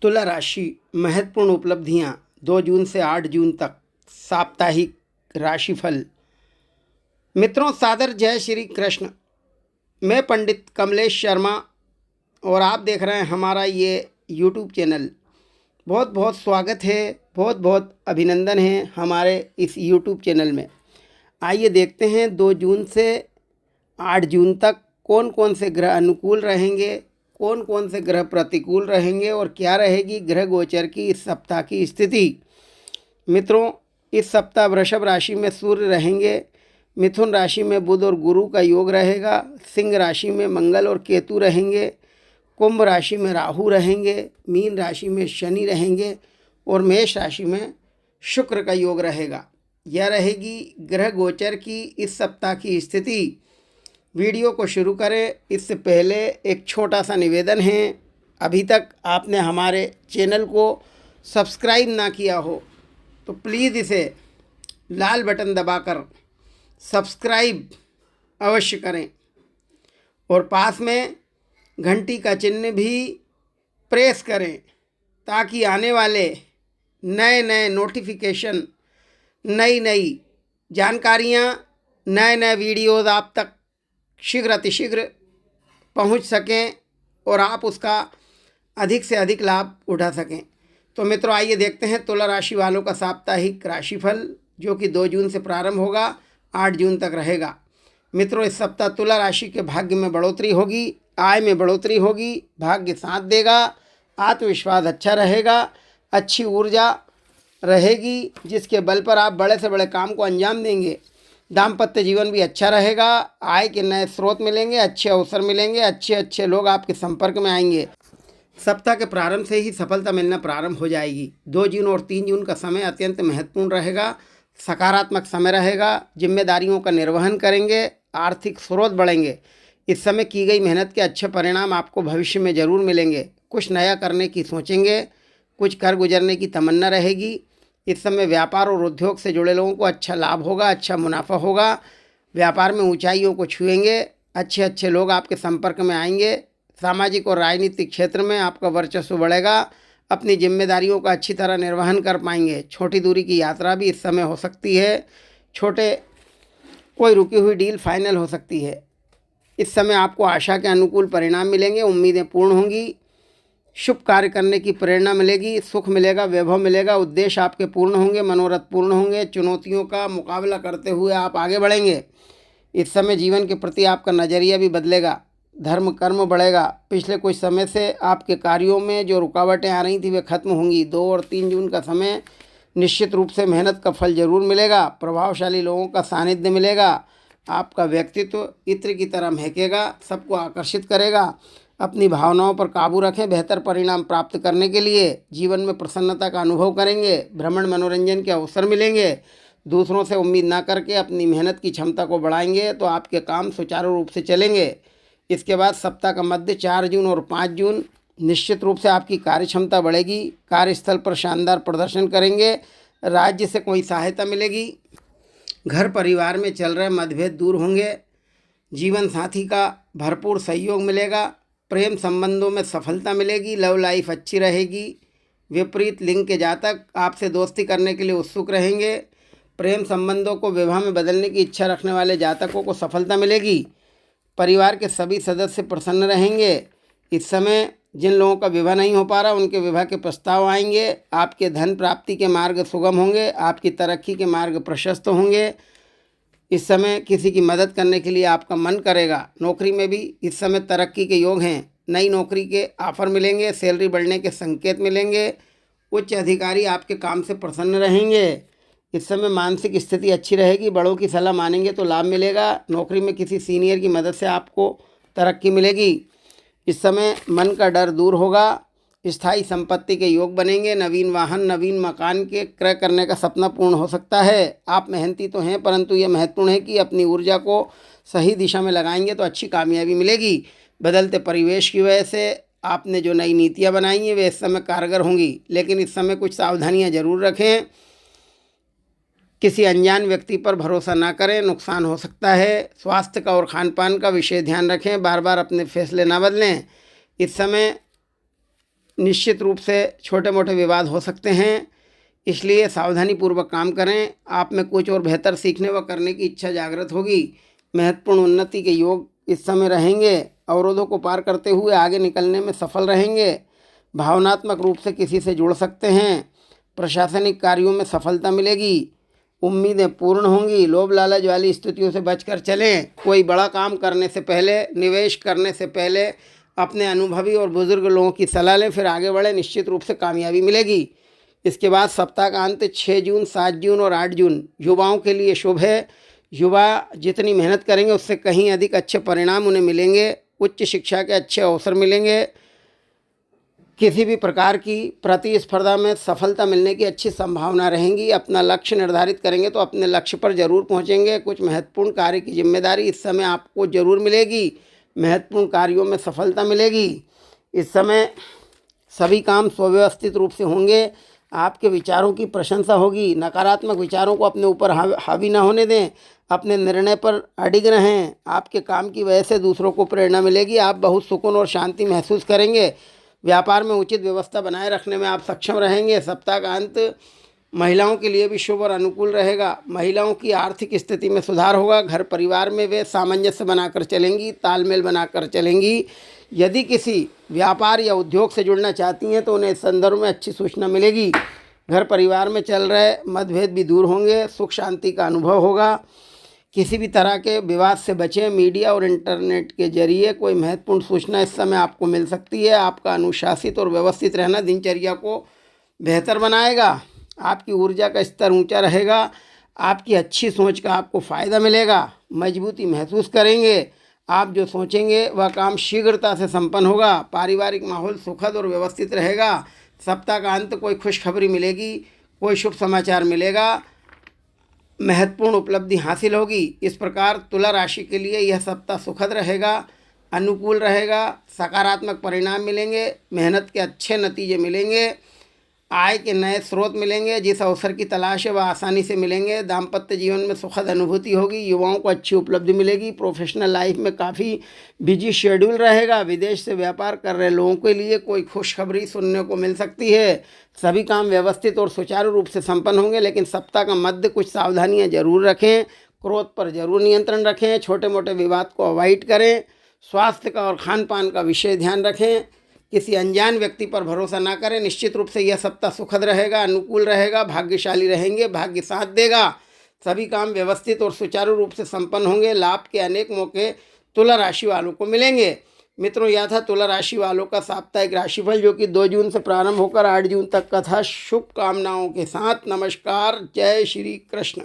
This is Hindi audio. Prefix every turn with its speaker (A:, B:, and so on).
A: तुला राशि महत्वपूर्ण उपलब्धियां 2 जून से 8 जून तक साप्ताहिक राशिफल। मित्रों, सादर जय श्री कृष्ण। मैं पंडित कमलेश शर्मा और आप देख रहे हैं हमारा ये यूट्यूब चैनल। बहुत बहुत स्वागत है, बहुत बहुत अभिनंदन है हमारे इस यूट्यूब चैनल में। आइए देखते हैं 2 जून से 8 जून तक कौन कौन से ग्रह अनुकूल रहेंगे, कौन कौन से ग्रह प्रतिकूल रहेंगे और क्या रहेगी ग्रह गोचर की इस सप्ताह की स्थिति। मित्रों, इस सप्ताह वृषभ राशि में सूर्य रहेंगे, मिथुन राशि में बुध और गुरु का योग रहेगा, सिंह राशि में मंगल और केतु रहेंगे, कुंभ राशि में राहु रहेंगे, मीन राशि में शनि रहेंगे और मेष राशि में शुक्र का योग रहेगा। यह रहेगी ग्रह गोचर की इस सप्ताह की स्थिति। वीडियो को शुरू करें इससे पहले एक छोटा सा निवेदन है, अभी तक आपने हमारे चैनल को सब्सक्राइब ना किया हो तो प्लीज़ इसे लाल बटन दबाकर सब्सक्राइब अवश्य करें और पास में घंटी का चिन्ह भी प्रेस करें ताकि आने वाले नए नए नोटिफिकेशन, नई नई जानकारियाँ, नए नए वीडियोज़ आप तक शीघ्र अतिशीघ्र पहुंच सकें और आप उसका अधिक से अधिक लाभ उठा सकें। तो मित्रों, आइए देखते हैं तुला राशि वालों का साप्ताहिक राशिफल, जो कि 2 जून से प्रारंभ होगा, 8 जून तक रहेगा। मित्रों, इस सप्ताह तुला राशि के भाग्य में बढ़ोतरी होगी, आय में बढ़ोतरी होगी, भाग्य साथ देगा, आत्मविश्वास अच्छा रहेगा, अच्छी ऊर्जा रहेगी जिसके बल पर आप बड़े से बड़े काम को अंजाम देंगे। दाम्पत्य जीवन भी अच्छा रहेगा, आय के नए स्रोत मिलेंगे, अच्छे अवसर मिलेंगे, अच्छे लोग आपके संपर्क में आएंगे। सप्ताह के प्रारंभ से ही सफलता मिलना प्रारंभ हो जाएगी। 2 जून और 3 जून का समय अत्यंत महत्वपूर्ण रहेगा, सकारात्मक समय रहेगा, जिम्मेदारियों का निर्वहन करेंगे, आर्थिक स्रोत बढ़ेंगे। इस समय की गई मेहनत के अच्छे परिणाम आपको भविष्य में ज़रूर मिलेंगे। कुछ नया करने की सोचेंगे, कुछ कर गुजरने की तमन्ना रहेगी। इस समय व्यापार और उद्योग से जुड़े लोगों को अच्छा लाभ होगा, अच्छा मुनाफा होगा, व्यापार में ऊंचाइयों को छुएंगे, अच्छे लोग आपके संपर्क में आएंगे। सामाजिक और राजनीतिक क्षेत्र में आपका वर्चस्व बढ़ेगा, अपनी जिम्मेदारियों का अच्छी तरह निर्वहन कर पाएंगे। छोटी दूरी की यात्रा भी इस समय हो सकती है, कोई रुकी हुई डील फाइनल हो सकती है। इस समय आपको आशा के अनुकूल परिणाम मिलेंगे, उम्मीदें पूर्ण होंगी, शुभ कार्य करने की प्रेरणा मिलेगी, सुख मिलेगा, वैभव मिलेगा, उद्देश्य आपके पूर्ण होंगे, मनोरथ पूर्ण होंगे। चुनौतियों का मुकाबला करते हुए आप आगे बढ़ेंगे। इस समय जीवन के प्रति आपका नज़रिया भी बदलेगा, धर्म कर्म बढ़ेगा। पिछले कुछ समय से आपके कार्यों में जो रुकावटें आ रही थी वे खत्म होंगी। 2 और 3 जून का समय निश्चित रूप से मेहनत का फल जरूर मिलेगा, प्रभावशाली लोगों का सानिध्य मिलेगा, आपका व्यक्तित्व इत्र की तरह महकेगा, सबको आकर्षित करेगा। अपनी भावनाओं पर काबू रखें, बेहतर परिणाम प्राप्त करने के लिए जीवन में प्रसन्नता का अनुभव करेंगे, भ्रमण मनोरंजन के अवसर मिलेंगे। दूसरों से उम्मीद ना करके अपनी मेहनत की क्षमता को बढ़ाएंगे तो आपके काम सुचारू रूप से चलेंगे। इसके बाद सप्ताह का मध्य 4 जून और 5 जून निश्चित रूप से आपकी कार्य क्षमता बढ़ेगी, कार्यस्थल पर शानदार प्रदर्शन करेंगे, राज्य से कोई सहायता मिलेगी, घर परिवार में चल रहे मतभेद दूर होंगे, जीवन साथी का भरपूर सहयोग मिलेगा, प्रेम संबंधों में सफलता मिलेगी, लव लाइफ अच्छी रहेगी। विपरीत लिंग के जातक आपसे दोस्ती करने के लिए उत्सुक रहेंगे। प्रेम संबंधों को विवाह में बदलने की इच्छा रखने वाले जातकों को सफलता मिलेगी। परिवार के सभी सदस्य प्रसन्न रहेंगे। इस समय जिन लोगों का विवाह नहीं हो पा रहा उनके विवाह के प्रस्ताव आएंगे। आपके धन प्राप्ति के मार्ग सुगम होंगे, आपकी तरक्की के मार्ग प्रशस्त होंगे। इस समय किसी की मदद करने के लिए आपका मन करेगा। नौकरी में भी इस समय तरक्की के योग हैं, नई नौकरी के ऑफर मिलेंगे, सैलरी बढ़ने के संकेत मिलेंगे, उच्च अधिकारी आपके काम से प्रसन्न रहेंगे। इस समय मानसिक स्थिति अच्छी रहेगी, बड़ों की सलाह मानेंगे तो लाभ मिलेगा। नौकरी में किसी सीनियर की मदद से आपको तरक्की मिलेगी। इस समय मन का डर दूर होगा, स्थायी संपत्ति के योग बनेंगे, नवीन वाहन, नवीन मकान के क्रय करने का सपना पूर्ण हो सकता है। आप मेहनती तो हैं, परंतु यह महत्वपूर्ण है कि अपनी ऊर्जा को सही दिशा में लगाएंगे तो अच्छी कामयाबी मिलेगी। बदलते परिवेश की वजह से आपने जो नई नीतियां बनाई हैं वे इस समय कारगर होंगी, लेकिन इस समय कुछ सावधानियां जरूर रखें। किसी अनजान व्यक्ति पर भरोसा ना करें, नुकसान हो सकता है। स्वास्थ्य का और खान पान का विशेष ध्यान रखें, बार बार अपने फैसले ना बदलें। इस समय निश्चित रूप से छोटे मोटे विवाद हो सकते हैं, इसलिए सावधानीपूर्वक काम करें। आप में कुछ और बेहतर सीखने व करने की इच्छा जागृत होगी। महत्वपूर्ण उन्नति के योग इस समय रहेंगे। अवरोधों को पार करते हुए आगे निकलने में सफल रहेंगे। भावनात्मक रूप से किसी से जुड़ सकते हैं। प्रशासनिक कार्यों में सफलता मिलेगी। उम्मीदें पूर्ण होंगी। लोभ लालच वाली स्थितियों से बचकर चलें। कोई बड़ा काम करने से पहले, निवेश करने से पहले अपने अनुभवी और बुजुर्ग लोगों की सलाह लें, फिर आगे बढ़ें। निश्चित रूप से कामयाबी मिलेगी। इसके बाद सप्ताह का अंत 6 जून, 7 जून और 8 जून युवाओं के लिए शुभ है। युवा जितनी मेहनत करेंगे उससे कहीं अधिक अच्छे परिणाम उन्हें मिलेंगे। उच्च शिक्षा के अच्छे अवसर मिलेंगे। किसी भी प्रकार की प्रतिस्पर्धा में सफलता मिलने की अच्छी संभावना रहेंगी। अपना लक्ष्य निर्धारित करेंगे तो अपने लक्ष्य पर जरूर पहुंचेंगे। कुछ महत्वपूर्ण कार्य की जिम्मेदारी इस समय आपको जरूर मिलेगी। महत्वपूर्ण कार्यों में सफलता मिलेगी। इस समय सभी काम सुव्यवस्थित रूप से होंगे। आपके विचारों की प्रशंसा होगी। नकारात्मक विचारों को अपने ऊपर हावी न होने दें। अपने निर्णय पर अडिग रहें। आपके काम की वजह से दूसरों को प्रेरणा मिलेगी। आप बहुत सुकून और शांति महसूस करेंगे। व्यापार में उचित व्यवस्था बनाए रखने में आप सक्षम रहेंगे। सप्ताह का अंत महिलाओं के लिए भी शुभ और अनुकूल रहेगा। महिलाओं की आर्थिक स्थिति में सुधार होगा। घर परिवार में वे सामंजस्य बनाकर चलेंगी, तालमेल बनाकर चलेंगी। यदि किसी व्यापार या उद्योग से जुड़ना चाहती हैं तो उन्हें इस संदर्भ में अच्छी सूचना मिलेगी। घर परिवार में चल रहे मतभेद भी दूर होंगे। सुख शांति का अनुभव होगा। किसी भी तरह के विवाद से बचें। मीडिया और इंटरनेट के जरिए कोई महत्वपूर्ण सूचना इस समय आपको मिल सकती है। आपका अनुशासित और व्यवस्थित रहना दिनचर्या को बेहतर बनाएगा। आपकी ऊर्जा का स्तर ऊंचा रहेगा। आपकी अच्छी सोच का आपको फ़ायदा मिलेगा। मजबूती महसूस करेंगे। आप जो सोचेंगे वह काम शीघ्रता से संपन्न होगा। पारिवारिक माहौल सुखद और व्यवस्थित रहेगा। सप्ताह का अंत कोई खुशखबरी मिलेगी। कोई शुभ समाचार मिलेगा। महत्वपूर्ण उपलब्धि हासिल होगी। इस प्रकार तुला राशि के लिए यह सप्ताह सुखद रहेगा, अनुकूल रहेगा। सकारात्मक परिणाम मिलेंगे। मेहनत के अच्छे नतीजे मिलेंगे। आय के नए स्रोत मिलेंगे। जिस अवसर की तलाश है वह आसानी से मिलेंगे। दाम्पत्य जीवन में सुखद अनुभूति होगी। युवाओं को अच्छी उपलब्धि मिलेगी। प्रोफेशनल लाइफ में काफ़ी बिजी शेड्यूल रहेगा। विदेश से व्यापार कर रहे लोगों के लिए कोई खुशखबरी सुनने को मिल सकती है। सभी काम व्यवस्थित और सुचारू रूप से संपन्न होंगे। लेकिन सप्ताह का मध्य कुछ सावधानियाँ जरूर रखें। क्रोध पर जरूर नियंत्रण रखें। छोटे मोटे विवाद को अवॉइड करें। स्वास्थ्य का और खान पान का विशेष ध्यान रखें। किसी अनजान व्यक्ति पर भरोसा ना करें। निश्चित रूप से यह सप्ताह सुखद रहेगा, अनुकूल रहेगा। भाग्यशाली रहेंगे। भाग्य साथ देगा। सभी काम व्यवस्थित और सुचारू रूप से संपन्न होंगे। लाभ के अनेक मौके तुला राशि वालों को मिलेंगे। मित्रों, यह था तुला राशि वालों का साप्ताहिक राशिफल, जो कि 2 जून से प्रारंभ होकर 8 जून तक का था। शुभकामनाओं के साथ नमस्कार। जय श्री कृष्ण।